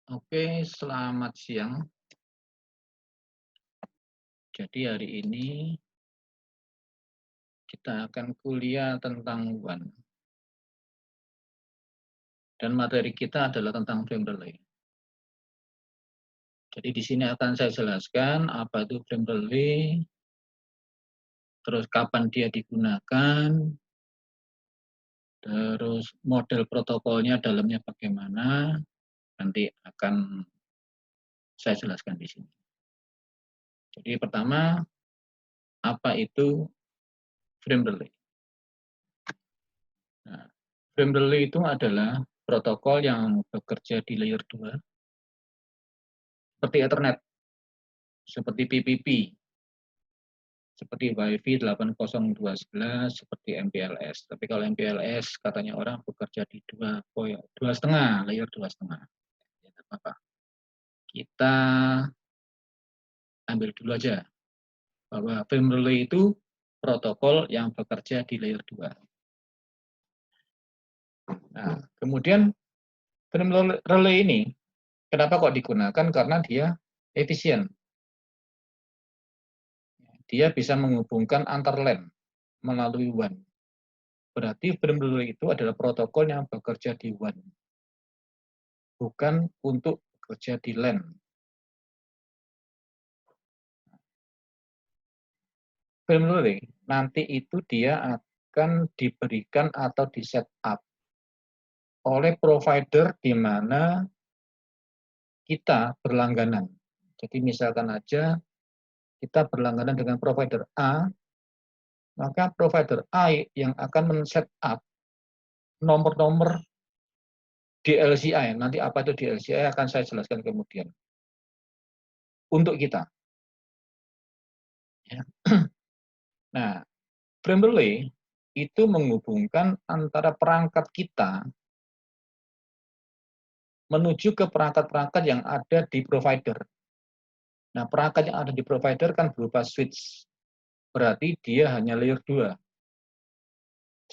Oke, selamat siang. Jadi hari ini kita akan kuliah tentang WAN dan materi kita adalah tentang frame relay. Jadi di sini akan saya jelaskan apa itu frame relay, terus kapan dia digunakan, terus model protokolnya dalamnya bagaimana, nanti akan saya jelaskan di sini. Jadi pertama, apa itu frame relay? Nah, frame relay itu adalah protokol yang bekerja di layer 2 seperti Ethernet, seperti PPP, seperti Wi-Fi 802.11, seperti MPLS. Tapi kalau MPLS katanya orang bekerja di 2,5, layer 2,5. Ya, apa-apa. Kita ambil dulu aja bahwa frame relay itu protokol yang bekerja di layer 2. Nah, kemudian frame relay ini kenapa kok digunakan? Karena dia efisien. Dia bisa menghubungkan antar LAN melalui WAN. Berarti frame relay itu adalah protokol yang bekerja di WAN, bukan untuk bekerja di LAN. Frame relay nanti itu dia akan diberikan atau di setup oleh provider di mana kita berlangganan. Jadi misalkan aja kita berlangganan dengan provider A, maka provider A yang akan men-setup nomor-nomor DLCI. Nanti apa itu DLCI akan saya jelaskan kemudian. Untuk kita. Ya. Nah, frame relay itu menghubungkan antara perangkat kita menuju ke perangkat-perangkat yang ada di provider. Nah, perangkat yang ada di provider kan berupa switch. Berarti dia hanya layer 2.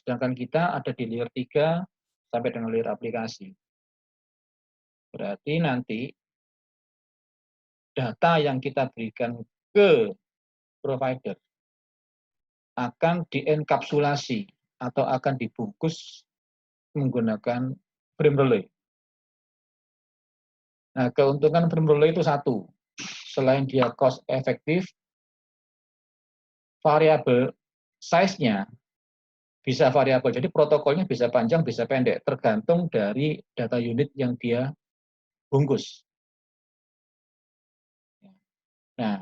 Sedangkan kita ada di layer 3 sampai dengan layer aplikasi. Berarti nanti data yang kita berikan ke provider akan dienkapsulasi atau akan dibungkus menggunakan frame relay. Nah, keuntungan frame relay itu satu. Selain dia cost efektif, variabel size-nya bisa variabel. Jadi protokolnya bisa panjang, bisa pendek, tergantung dari data unit yang dia bungkus. Nah,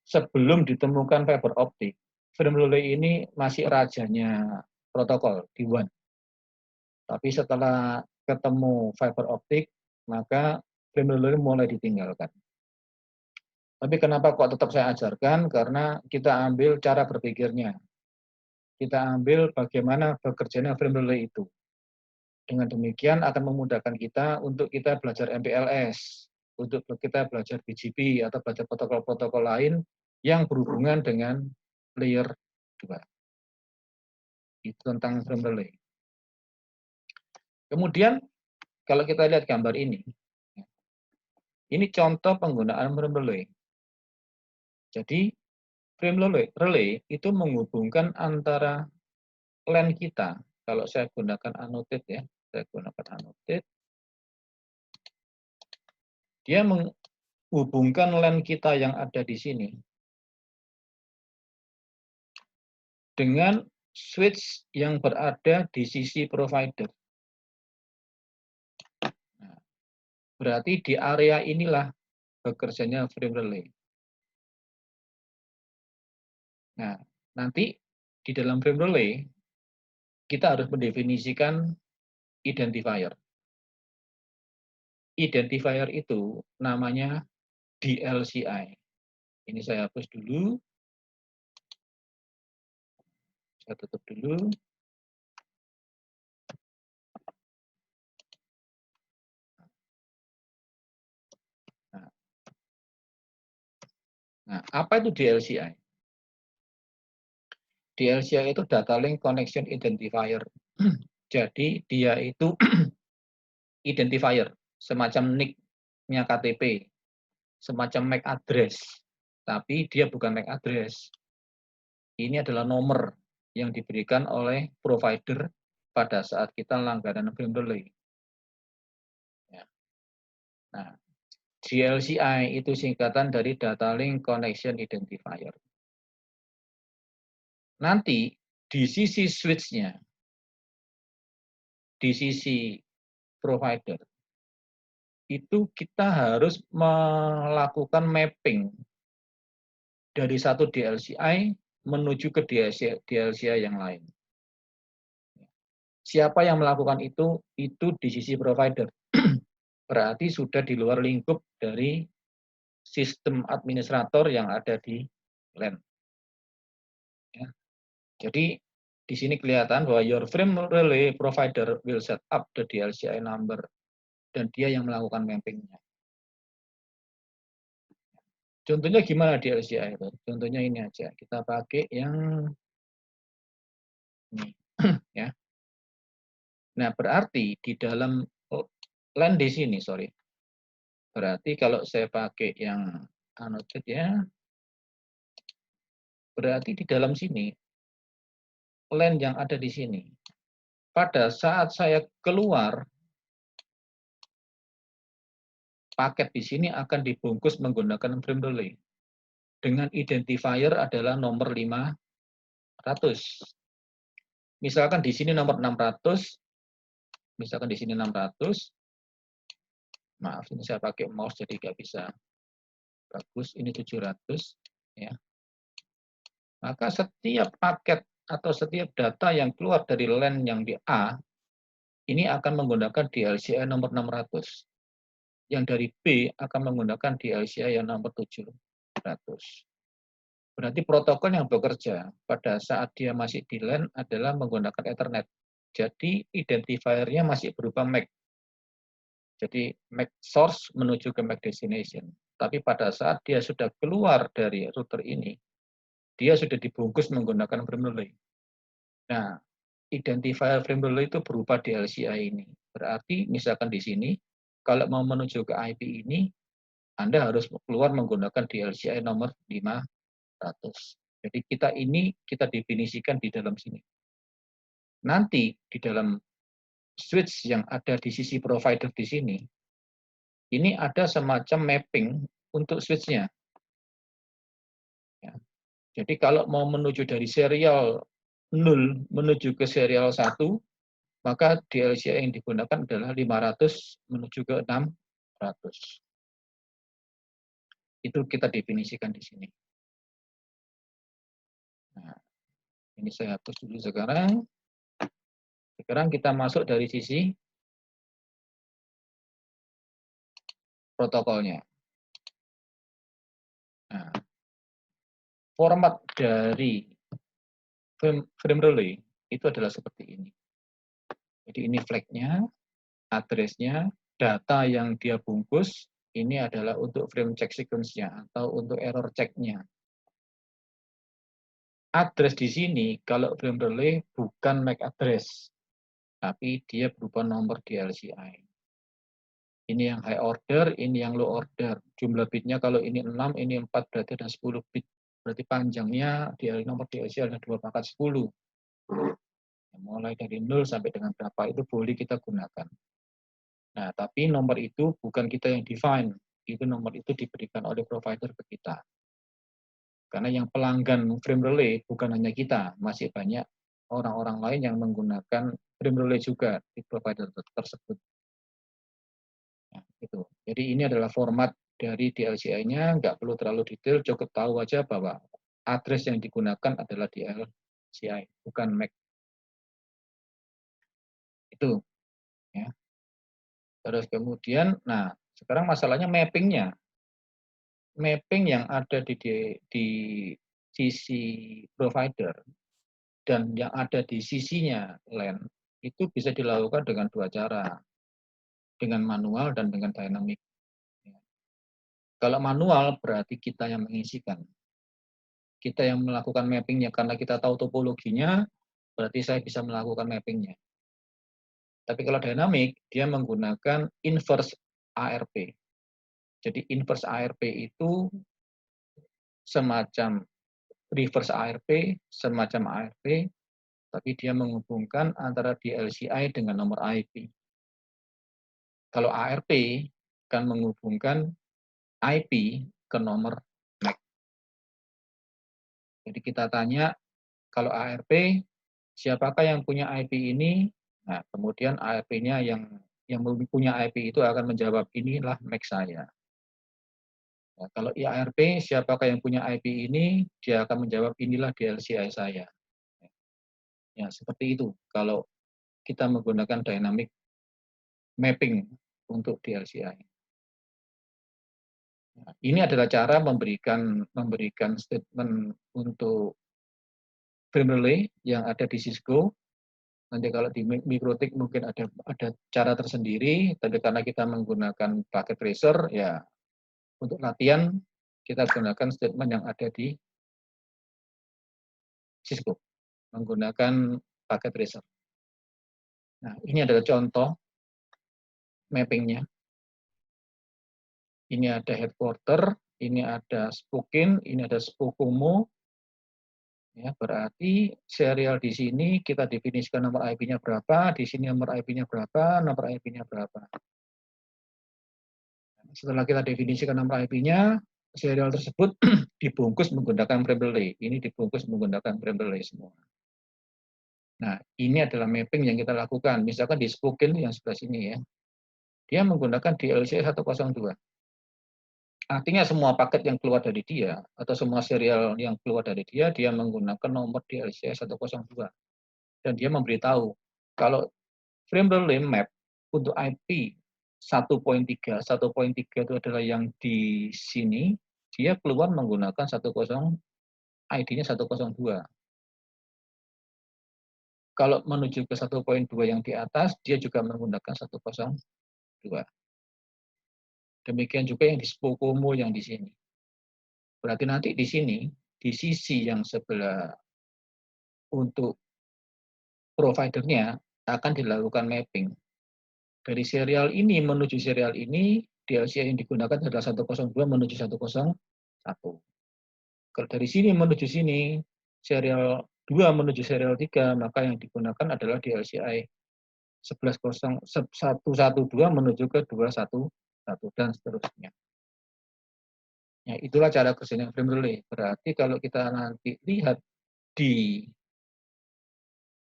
sebelum ditemukan fiber optik, frame relay ini masih rajanya protokol di WAN. Tapi setelah ketemu fiber optik, maka frame relay mulai ditinggalkan. Tapi kenapa kok tetap saya ajarkan? Karena kita ambil cara berpikirnya. Kita ambil bagaimana bekerjanya frame relay itu. Dengan demikian akan memudahkan kita untuk kita belajar MPLS, untuk kita belajar BGP atau belajar protokol-protokol lain yang berhubungan dengan layer 2. Itu tentang frame relay. Kemudian kalau kita lihat gambar ini contoh penggunaan frame relay. Jadi frame relay itu menghubungkan antara LAN kita. Kalau saya gunakan annotate ya, saya gunakan annotate. Dia menghubungkan LAN kita yang ada di sini dengan switch yang berada di sisi provider. Nah, berarti di area inilah bekerjanya frame relay. Nah, nanti di dalam frame relay kita harus mendefinisikan identifier. Identifier itu namanya DLCI. Ini saya hapus dulu. Saya tutup dulu. Nah, apa itu DLCI? DLCI itu Data Link Connection Identifier. Jadi dia itu identifier. semacam NIK-nya KTP, semacam MAC address, tapi dia bukan MAC address. Ini adalah nomor yang diberikan oleh provider pada saat kita langganan frame relay. Ya. Nah, DLCI itu singkatan dari Data Link Connection Identifier. Nanti di sisi switch-nya, di sisi provider, itu kita harus melakukan mapping dari satu DLCI menuju ke DLCI yang lain. Siapa yang melakukan itu? Itu di sisi provider. Berarti sudah di luar lingkup dari sistem administrator yang ada di LAN. Ya. Jadi di sini kelihatan bahwa your frame relay provider will set up the DLCI number dan dia yang melakukan mappingnya. Contohnya gimana DLCI itu? Contohnya ini aja. Kita pakai yang ini, ya. Nah, berarti di dalam LAN di sini, sorry. Berarti kalau saya pakai yang annotate ya, berarti di dalam sini LAN yang ada di sini. Pada saat saya keluar, paket di sini akan dibungkus menggunakan frame relay. Dengan identifier adalah nomor 500. Misalkan di sini nomor 600, misalkan di sini 600, maaf ini saya pakai mouse jadi nggak bisa bagus, ini 700, ya. Maka setiap paket atau setiap data yang keluar dari LAN yang di A, ini akan menggunakan DLCI nomor 600. Yang dari B akan menggunakan DLCI yang nomor 700. Berarti protokol yang bekerja pada saat dia masih di LAN adalah menggunakan Ethernet. Jadi identifiernya masih berupa MAC. Jadi MAC source menuju ke MAC destination. Tapi pada saat dia sudah keluar dari router ini, dia sudah dibungkus menggunakan frame relay. Nah, identifier frame relay itu berupa DLCI ini. Berarti misalkan di sini, kalau mau menuju ke IP ini, Anda harus keluar menggunakan DLCI nomor 500. Jadi kita definisikan di dalam sini. Nanti di dalam switch yang ada di sisi provider di sini, ini ada semacam mapping untuk switch-nya. Ya. Jadi kalau mau menuju dari serial 0 menuju ke serial 1, maka DLCI yang digunakan adalah 500 menuju ke 600. Itu kita definisikan di sini. Nah, ini saya hapus dulu sekarang. Sekarang kita masuk dari sisi protokolnya. Nah, format dari frame relay itu adalah seperti ini. Jadi ini flag-nya, address-nya, data yang dia bungkus, ini adalah untuk frame check sequence-nya atau untuk error check-nya. Address di sini, kalau frame relay bukan MAC address, tapi dia berupa nomor DLCI. Ini yang high order, ini yang low order. Jumlah bitnya kalau ini 6, ini 4, berarti ada 10 bit. Berarti panjangnya nomor DLCI ada 2 pangkat 10. Mulai dari 0 sampai dengan berapa itu boleh kita gunakan. Nah, tapi nomor itu bukan kita yang define. Itu nomor itu diberikan oleh provider ke kita. Karena yang pelanggan frame relay bukan hanya kita, masih banyak orang-orang lain yang menggunakan frame relay juga di provider tersebut. Nah, itu. Jadi ini adalah format dari DLCI-nya, nggak perlu terlalu detail, cukup tahu aja bahwa address yang digunakan adalah DLCI, bukan MAC. Itu. Ya. Terus kemudian, nah sekarang masalahnya mapping-nya. Mapping yang ada di sisi provider dan yang ada di sisinya LAN itu bisa dilakukan dengan 2 cara, dengan manual dan dengan dynamic. Kalau manual berarti kita yang mengisikan, kita yang melakukan mappingnya karena kita tahu topologinya, berarti saya bisa melakukan mappingnya. Tapi kalau dynamic dia menggunakan inverse ARP. Jadi inverse ARP itu semacam reverse ARP, semacam ARP, tapi dia menghubungkan antara DLCI dengan nomor IP. Kalau ARP kan menghubungkan IP ke nomor MAC. Jadi kita tanya, kalau ARP, siapakah yang punya IP ini? Nah, kemudian ARP-nya yang punya IP itu akan menjawab, inilah MAC saya. Nah, kalau IARP, siapakah yang punya IP ini? Dia akan menjawab, inilah DLCI saya. Ya, seperti itu. Kalau kita menggunakan dynamic mapping untuk DLCI. Nah, ini adalah cara memberikan statement untuk frame relay yang ada di Cisco. Nanti kalau di MikroTik mungkin ada cara tersendiri, tapi karena kita menggunakan paket tracer, ya untuk latihan kita gunakan statement yang ada di Cisco, menggunakan paket tracer. Nah, ini adalah contoh mappingnya. Ini ada headquarter, ini ada Spokin, ini ada Spokomo. Ya, berarti serial di sini kita definisikan nomor IP-nya berapa, di sini nomor IP-nya berapa, nomor IP-nya berapa. Setelah kita definisikan nomor IP-nya, serial tersebut dibungkus menggunakan frame relay. Ini dibungkus menggunakan frame relay semua. Nah, ini adalah mapping yang kita lakukan. Misalkan di Spokin yang sebelah sini ya, dia menggunakan DLCI 102. Artinya semua paket yang keluar dari dia, atau semua serial yang keluar dari dia, dia menggunakan nomor DLCI 102. Dan dia memberitahu, kalau frame relay map untuk IP 1.3 itu adalah yang di sini, dia keluar menggunakan 10, ID-nya 102. Kalau menuju ke 1.2 yang di atas, dia juga menggunakan 102. Demikian juga yang di Spokomo yang di sini. Berarti nanti di sini, di sisi yang sebelah untuk providernya akan dilakukan mapping. Dari serial ini menuju serial ini, DLCI yang digunakan adalah 102 menuju 101. Kalau dari sini menuju sini, serial 2 menuju serial 3, maka yang digunakan adalah DLCI 112 menuju ke 211 dan seterusnya. Ya, itulah cara kerjanya frame relay. Berarti kalau kita nanti lihat di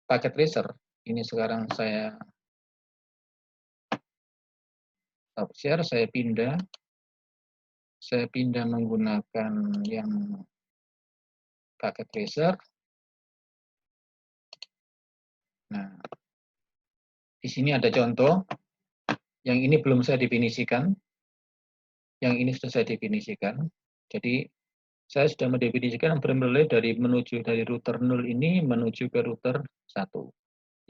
paket tracer, ini sekarang saya stop share, saya pindah menggunakan yang paket tracer. Nah, di sini ada contoh, yang ini belum saya definisikan, yang ini sudah saya definisikan. Jadi saya sudah mendefinisikan frame relay dari router 0 ini menuju ke router 1.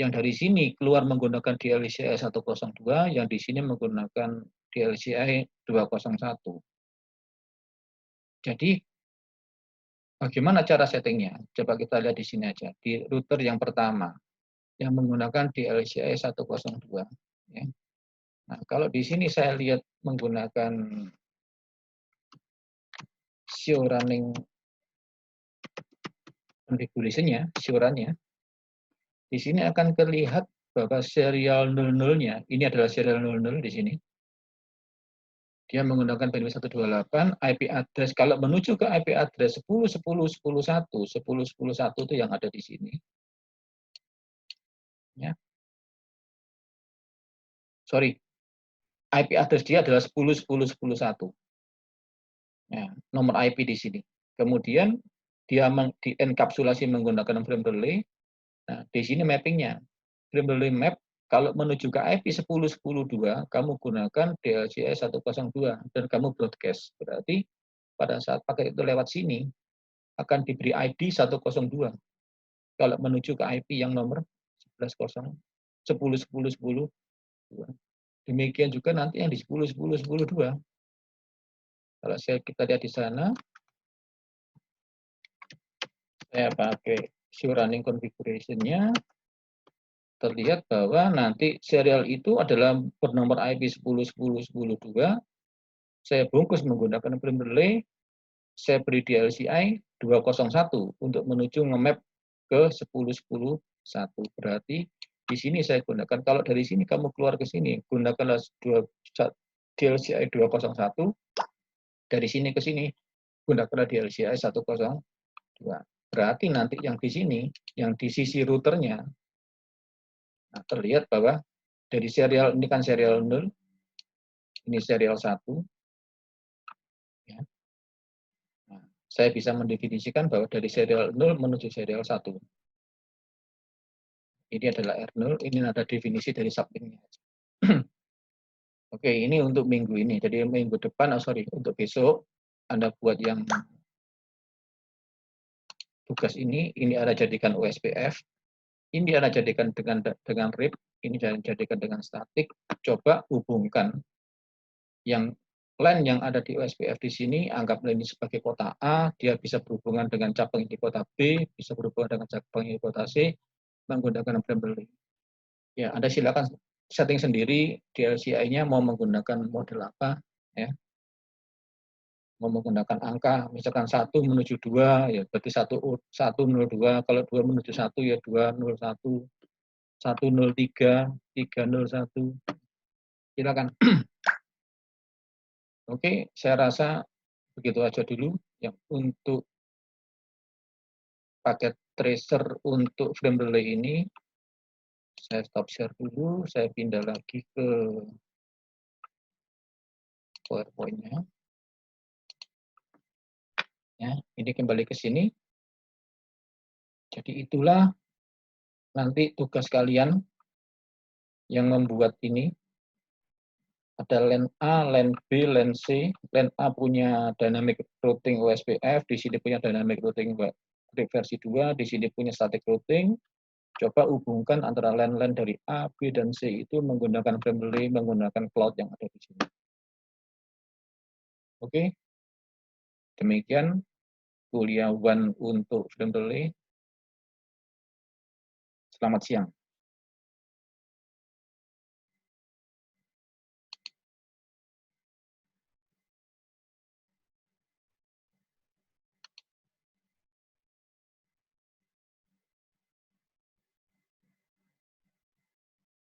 Yang dari sini keluar menggunakan DLCI 102, yang di sini menggunakan DLCI 201. Jadi bagaimana cara settingnya? Coba kita lihat di sini aja. Di router yang pertama, yang menggunakan DLCI 102. Ya. Nah, kalau di sini saya lihat menggunakan show running configuration-nya, show-nya, di sini akan terlihat bahwa serial 00-nya, ini adalah serial 00 di sini. Dia menggunakan bandwidth 128, IP address, kalau menuju ke IP address 10.10.11.1, itu yang ada di sini. Ya. Sorry, IP address dia adalah 10.10.11.1. Ya, nomor IP di sini. Kemudian dia dienkapsulasi menggunakan frame relay. Nah, di sini mappingnya. Frame relay map, kalau menuju ke IP 10.10.2, kamu gunakan DLCI 102 dan kamu broadcast. Berarti pada saat paket itu lewat sini, akan diberi ID 102. Kalau menuju ke IP yang nomor 10.10.10.2. Demikian juga nanti yang di 10.10.10.2. Kalau kita lihat di sana, saya pakai show running configuration-nya. terlihat bahwa nanti serial itu adalah bernomor IP 10.10.10.2, saya bungkus menggunakan frame relay, saya beri DLCI 201 untuk menuju nge-map ke 10.10.1. Berarti di sini saya gunakan, kalau dari sini kamu keluar ke sini, gunakanlah DLCI 201, dari sini ke sini, gunakanlah DLCI 102. Berarti nanti yang di sini, yang di sisi routernya, nah, terlihat bahwa dari serial, ini kan serial 0, ini serial 1. Ya. Nah, saya bisa mendefinisikan bahwa dari serial 0 menuju serial 1. Ini adalah R0, ini ada definisi dari sublinknya. Oke, ini untuk minggu ini. Jadi minggu depan, untuk besok, Anda buat yang tugas ini Anda jadikan OSPF, ini Anda jadikan dengan RIP, ini jadikan dengan statik. Coba hubungkan yang LAN yang ada di OSPF di sini, anggap ini sebagai kota A, dia bisa berhubungan dengan cabang di kota B, bisa berhubungan dengan cabang di kota C, menggunakan frame relay. Ya, Anda silakan setting sendiri DLCI-nya mau menggunakan model apa, ya. Mau menggunakan angka, misalkan 1 menuju 2, ya berarti 1 menuju 2, kalau 2 menuju 1, ya 201, 103, 301. Silakan. Oke, saya rasa begitu aja dulu yang untuk paket tracer untuk frame relay ini. Saya stop share dulu, saya pindah lagi ke PowerPoint-nya. Ya, ini kembali ke sini. Jadi itulah nanti tugas kalian yang membuat ini. Ada LAN A, LAN B, LAN C. LAN A punya dynamic routing OSPF, di sini punya dynamic routing versi 2, di sini punya static routing. Coba hubungkan antara LAN-LAN dari A, B, dan C itu menggunakan frame relay, menggunakan cloud yang ada di sini. Oke, demikian kuliah 1 untuk frame relay. Selamat siang.